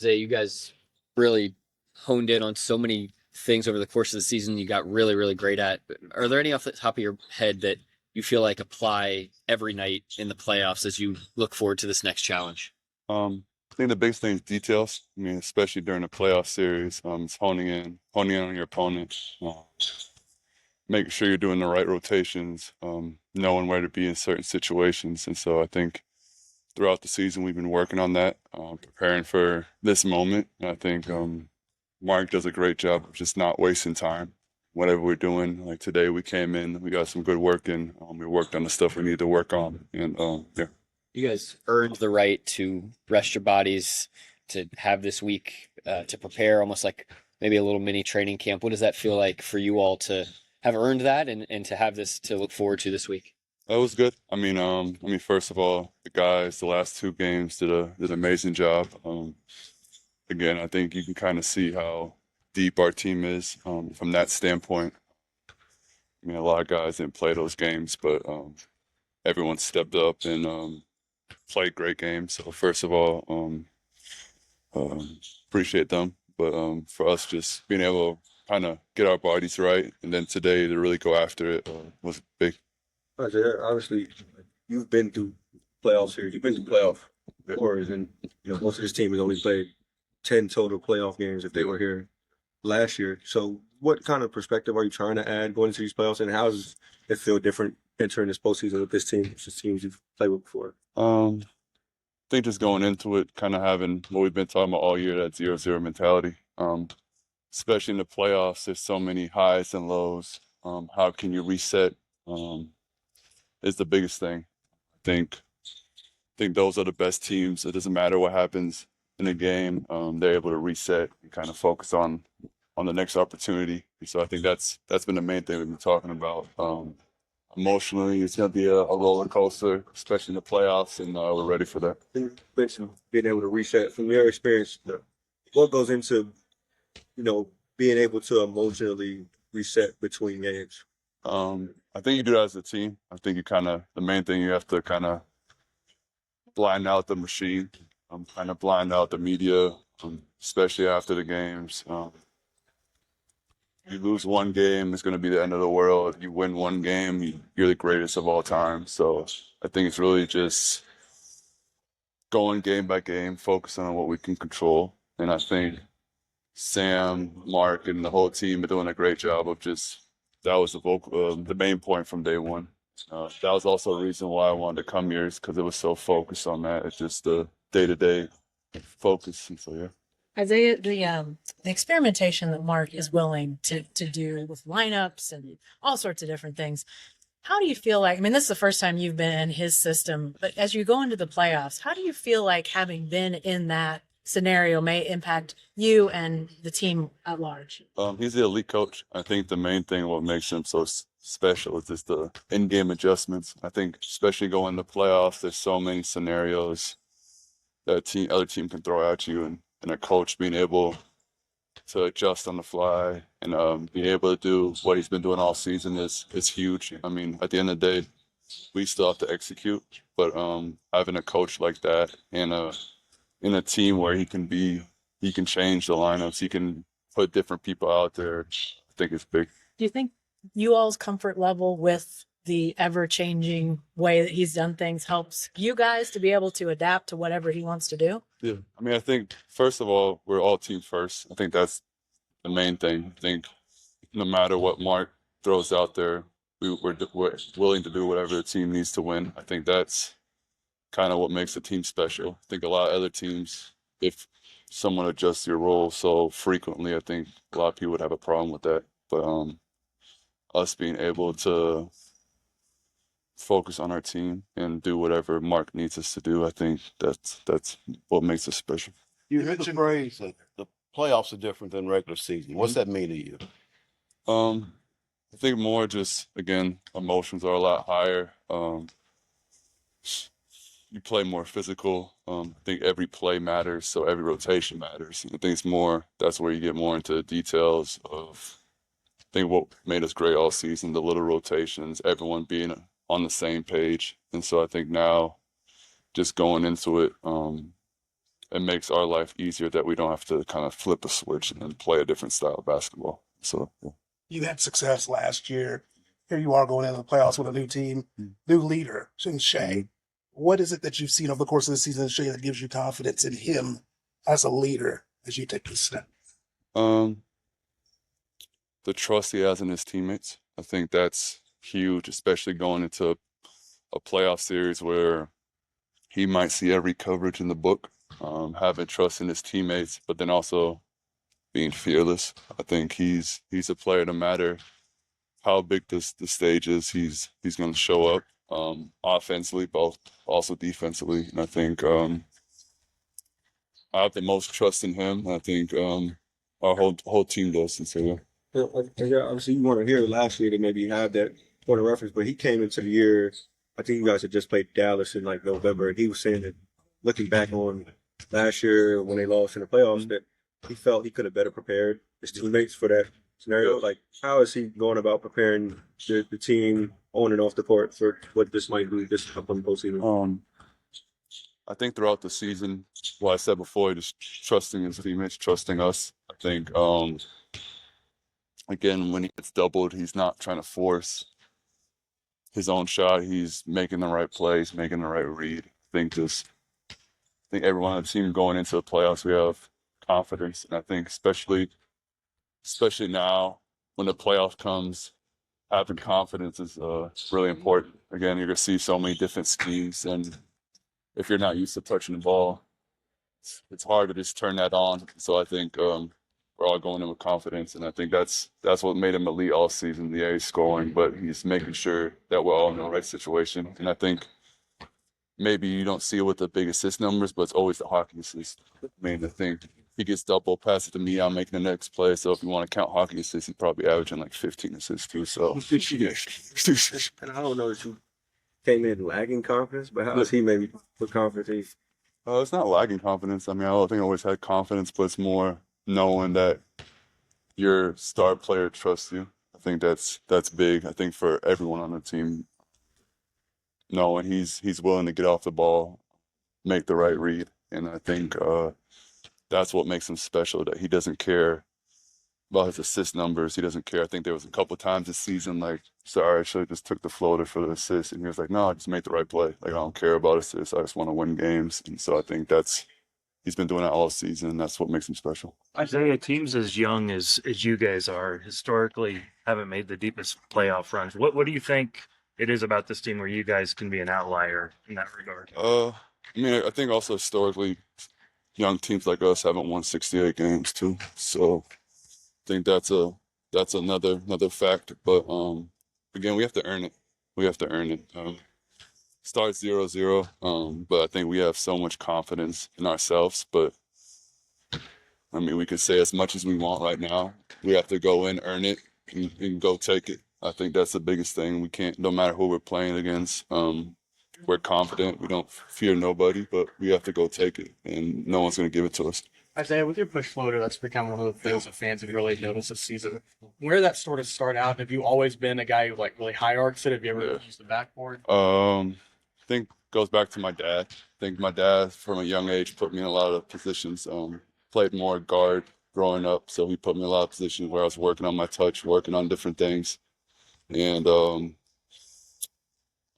Zay, you guys really honed in on so many things over the course of the season you got really, really great at. Are there any off the top of your head that you feel like apply every night in the playoffs as you look forward to this next challenge? I think the biggest thing is details. I mean, especially during the playoff series, it's honing in on your opponent, making sure you're doing the right rotations, knowing where to be in certain situations. And so I think throughout the season, we've been working on that, preparing for this moment. And I think Mark does a great job of just not wasting time. Whatever we're doing, like today, we came in, we got some good work in. We worked on the stuff we need to work on, and yeah. You guys earned the right to rest your bodies, to have this week to prepare, almost like maybe a little mini training camp. What does that feel like for you all to have earned that and to have this to look forward to this week? That was good. I mean, first of all, the guys, the last two games did an amazing job. Again, I think you can kind of see how deep our team is from that standpoint. I mean, a lot of guys didn't play those games, but everyone stepped up and played great games. So first of all, appreciate them. But for us, just being able to kind of get our bodies right, and then today to really go after it was big. Isaiah, obviously, you've been through playoff series. You've been through playoff wars, and most of this team has only played 10 total playoff games if they were here last year. So, what kind of perspective are you trying to add going into these playoffs, and how does it feel different entering this postseason with this team, versus teams you've played with before? I think just going into it, kind of having what we've been talking about all year, that 0-0 mentality. Especially in the playoffs, there's so many highs and lows. How can you reset? Is the biggest thing. I think those are the best teams. It doesn't matter what happens in a game. They're able to reset and kind of focus on the next opportunity. And so I think that's been the main thing we've been talking about. Emotionally, it's going to be a roller coaster, especially in the playoffs, and we're ready for that. You mentioned being able to reset. From your experience, what goes into being able to emotionally reset between games? I think you do that as a team. I think the main thing you have to kind of blind out the machine, kind of blind out the media, especially after the games. You lose one game, it's going to be the end of the world. You win one game, you're the greatest of all time. So I think it's really just going game by game, focusing on what we can control. And I think Sam, Mark, and the whole team are doing a great job of that was the main point from day one. That was also a reason why I wanted to come here, is because it was so focused on that. It's just the day-to-day focus. And so, yeah. Isaiah, the experimentation that Mark is willing to do with lineups and all sorts of different things. How do you feel like, I mean, this is the first time you've been in his system, but as you go into the playoffs, how do you feel like having been in that scenario may impact you and the team at large? He's the elite coach. I think the main thing, what makes him so special, is just the in-game adjustments. I think especially going to playoffs, there's so many scenarios that other team can throw at you, and a coach being able to adjust on the fly and being able to do what he's been doing all season is huge. I mean, at the end of the day, we still have to execute, but having a coach like that and in a team where he can change the lineups, he can put different people out there, I think it's big. Do you think you all's comfort level with the ever-changing way that he's done things helps you guys to be able to adapt to whatever he wants to do? Yeah. I mean, I think, first of all, we're all team first. I think that's the main thing. I think no matter what Mark throws out there, we're willing to do whatever the team needs to win. I think that's kind of what makes the team special. I think a lot of other teams, if someone adjusts your role so frequently, I think a lot of people would have a problem with that. But us being able to focus on our team and do whatever Mark needs us to do, I think that's what makes us special. You heard the phrase that the playoffs are different than regular season. What's that mean to you? I think more just, again, emotions are a lot higher. You play more physical. I think every play matters, so every rotation matters. I think that's where you get more into the details of, I think, what made us great all season, the little rotations, everyone being on the same page. And so I think now, just going into it, it makes our life easier that we don't have to kind of flip a switch and play a different style of basketball. So yeah. You had success last year. Here you are going into the playoffs with a new team, new leader, in Shea. What is it that you've seen over the course of the season in Shea that gives you confidence in him as a leader as you take this step? The trust he has in his teammates. I think that's huge, especially going into a playoff series where he might see every coverage in the book. Having trust in his teammates, but then also being fearless. I think he's a player, no matter how big the stage is, he's going to show up offensively, but also defensively. And I think I have the most trust in him. I think our whole team does. And so yeah. Yeah, obviously you weren't here last year to maybe have that point of reference, but he came into the year. I think you guys had just played Dallas in like November, and he was saying that looking back on last year when they lost in the playoffs, that he felt he could have better prepared his teammates for that scenario. Like, how is he going about preparing the team on and off the court for what this might be this upcoming postseason? I think throughout the season, well, I said before, just trusting his teammates, trusting us. I think, again, when he gets doubled, he's not trying to force his own shot. He's making the right plays, making the right read. I think everyone on the team going into the playoffs, we have confidence. And I think especially now when the playoff comes, having confidence is really important. Again, you're going to see so many different schemes. And if you're not used to touching the ball, it's hard to just turn that on. So I think we're all going in with confidence. And I think that's what made him elite all season. Yeah, he's scoring, but he's making sure that we're all in the right situation. And I think maybe you don't see it with the big assist numbers, but it's always the hockey assist. I mean, I think he gets double, pass it to me, I'm making the next play. So if you want to count hockey assists, he's probably averaging like 15 assists too. So yeah. And I don't know that you came in lagging confidence, but how does he maybe put confidence in? It's not lagging confidence. I mean, I think I always had confidence, but it's more knowing that your star player trusts you. I think that's big. I think for everyone on the team, knowing he's willing to get off the ball, make the right read, and I think that's what makes him special. That he doesn't care about his assist numbers. He doesn't care. I think there was a couple times this season, like, sorry, I should have just took the floater for the assist, and he was like, no, I just made the right play. Like, I don't care about assists. I just want to win games, and so I think he's been doing that all season, and that's what makes him special. Isaiah, teams as young as you guys are historically haven't made the deepest playoff runs. What do you think it is about this team where you guys can be an outlier in that regard? I mean, I think also historically, young teams like us haven't won 68 games too. So I think that's another factor. But again, we have to earn it. We have to earn it. Start 0-0, but I think we have so much confidence in ourselves. But I mean, we can say as much as we want right now. We have to go in, earn it, and go take it. I think that's the biggest thing. We can't, no matter who we're playing against, we're confident. We don't fear nobody, but we have to go take it, and no one's going to give it to us. Isaiah, with your push floater, that's become one of the things that fans have really noticed this season. Where did that sort of start out? Have you always been a guy who like really high arcs it? Have you ever used the backboard? I think it goes back to my dad. I think my dad, from a young age, put me in a lot of positions. Played more guard growing up, so he put me in a lot of positions where I was working on my touch, working on different things. And I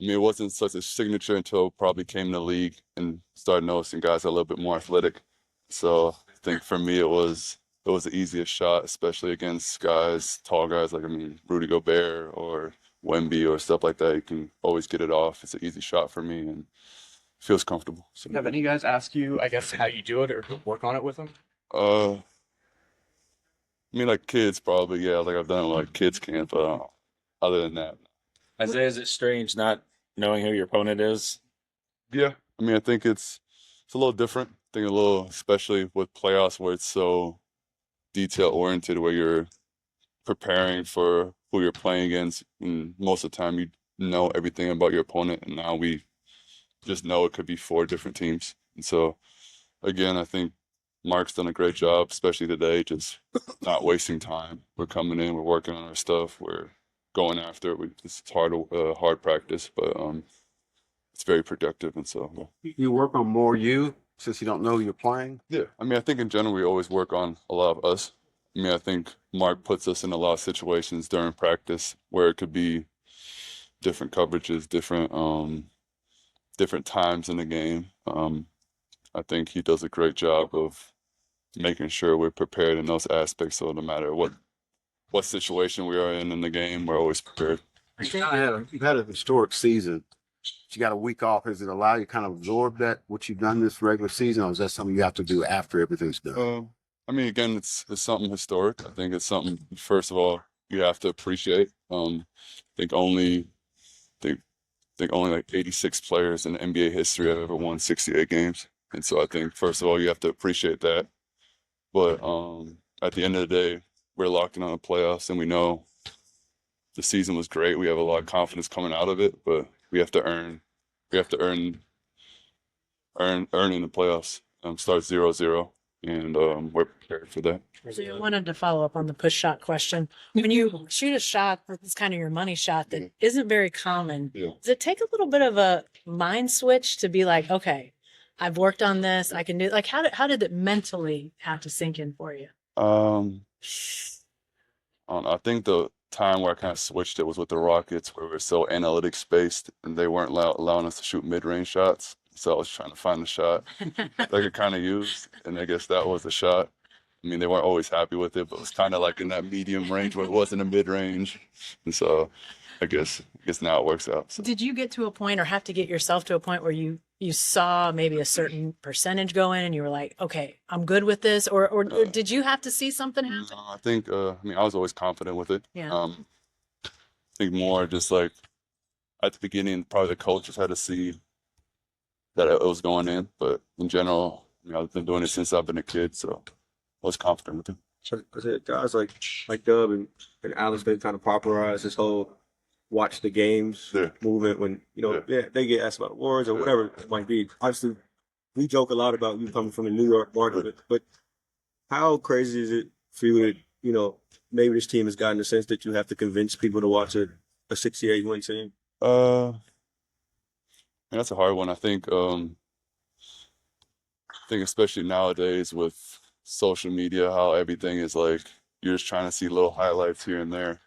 mean, it wasn't such a signature until probably came in the league and started noticing guys a little bit more athletic. So I think for me, it was the easiest shot, especially against guys, tall guys like, I mean, Rudy Gobert or Wemby or stuff like that. You can always get it off. It's an easy shot for me and feels comfortable. So, Have any guys asked you, I guess, how you do it or work on it with them? I mean, like kids probably, yeah. Like I've done it like kids camp, but other than that, Isaiah, is it strange not knowing who your opponent is? yeah. I mean, I think it's a little different. I think a little, especially with playoffs where it's so detail oriented, where you're preparing for who you're playing against, and most of the time you know everything about your opponent, and now we just know it could be 4 different teams. And so, again, I think Mark's done a great job, especially today, just not wasting time. We're coming in, we're working on our stuff, we're going after it. It's hard practice, but it's very productive, and so. You work on more you since you don't know you're playing? Yeah, I mean, I think in general we always work on a lot of us. I mean, I think Mark puts us in a lot of situations during practice where it could be different coverages, different times in the game. I think he does a great job of making sure we're prepared in those aspects. So no matter what situation we are in the game, we're always prepared. You've had a historic season. You got a week off. Does it allow you to kind of absorb that, what you've done this regular season, or is that something you have to do after everything's done? I mean, again, it's something historic. I think it's something, first of all, you have to appreciate. I think only like 86 players in NBA history have ever won 68 games. And so I think, first of all, you have to appreciate that. But at the end of the day, we're locked in on the playoffs, and we know the season was great. We have a lot of confidence coming out of it, but we have to earn in the playoffs. Start 0-0, and we're prepared for that. So I wanted to follow up on the push shot question. When you shoot a shot, it's kind of your money shot that isn't very common. Yeah. Does it take a little bit of a mind switch to be like, okay, I've worked on this, I can do it? Like, how did it mentally have to sink in for you? I don't know. I think the time where I kind of switched it was with the Rockets, where we were so analytics based and they weren't allowing us to shoot mid-range shots. So I was trying to find the shot that I could kind of use, and I guess that was the shot. I mean, they weren't always happy with it, but it was kind of like in that medium range where it wasn't a mid-range. And so I guess now it works out. So. Did you get to a point, or have to get yourself to a point where you saw maybe a certain percentage go in and you were like, okay, I'm good with this? Or did you have to see something happen? No, I think, I mean, I was always confident with it. Yeah. I think more just like at the beginning, probably the coaches had to see that it was going in. But in general, I mean, I've been doing it since I've been a kid, so I was confident with it. So I said, guys like Dub and Alex, they kind of popularized this whole watch the games movement when, they get asked about awards or whatever it might be. Obviously, we joke a lot about you coming from the New York market, but how crazy is it for you to, maybe this team has gotten the sense that you have to convince people to watch a 68-win team? That's a hard one. I think especially nowadays with social media, how everything is like, you're just trying to see little highlights here and there. I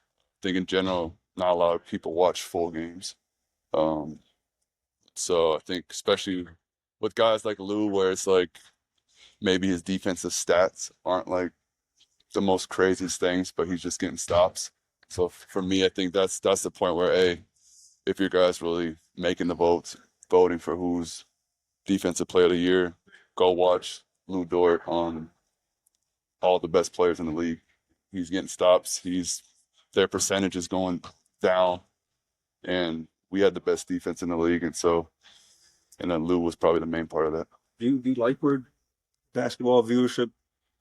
think in general, not a lot of people watch full games. So I think especially with guys like Lou, where it's like maybe his defensive stats aren't like the most craziest things, but he's just getting stops. So for me, I think that's the point where, if your guys really making the voting for who's defensive player of the year, go watch Lou Dort on all the best players in the league. He's getting stops. Their percentage is going down, and we had the best defense in the league, and then Lou was probably the main part of that. Do you like where basketball viewership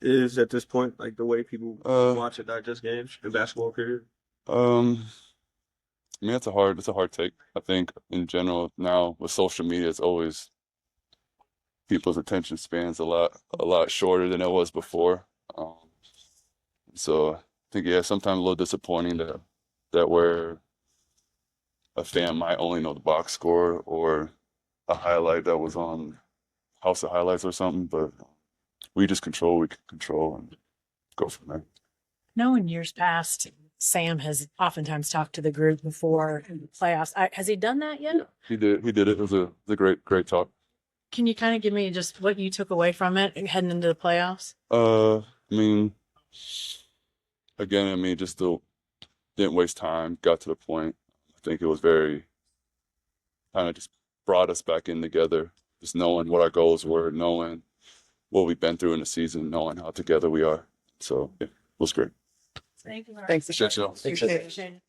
is at this point? Like the way people watch it, not just games, the basketball period? I mean, it's a hard take. I think in general now with social media, it's always people's attention spans a lot shorter than it was before. So I think sometimes a little disappointing that where a fan might only know the box score or a highlight that was on House of Highlights or something, but we just control what we can control and go from there. No, in years past, Sam has oftentimes talked to the group before in the playoffs. Has he done that yet? Yeah, he did it. It was a great talk. Can you kind of give me just what you took away from it heading into the playoffs? I mean, again, just didn't waste time, got to the point. I think it was very kind of just brought us back in together, just knowing what our goals were, knowing what we've been through in the season, knowing how together we are. So, yeah, it was great. Thank you. Thanks. Appreciate it.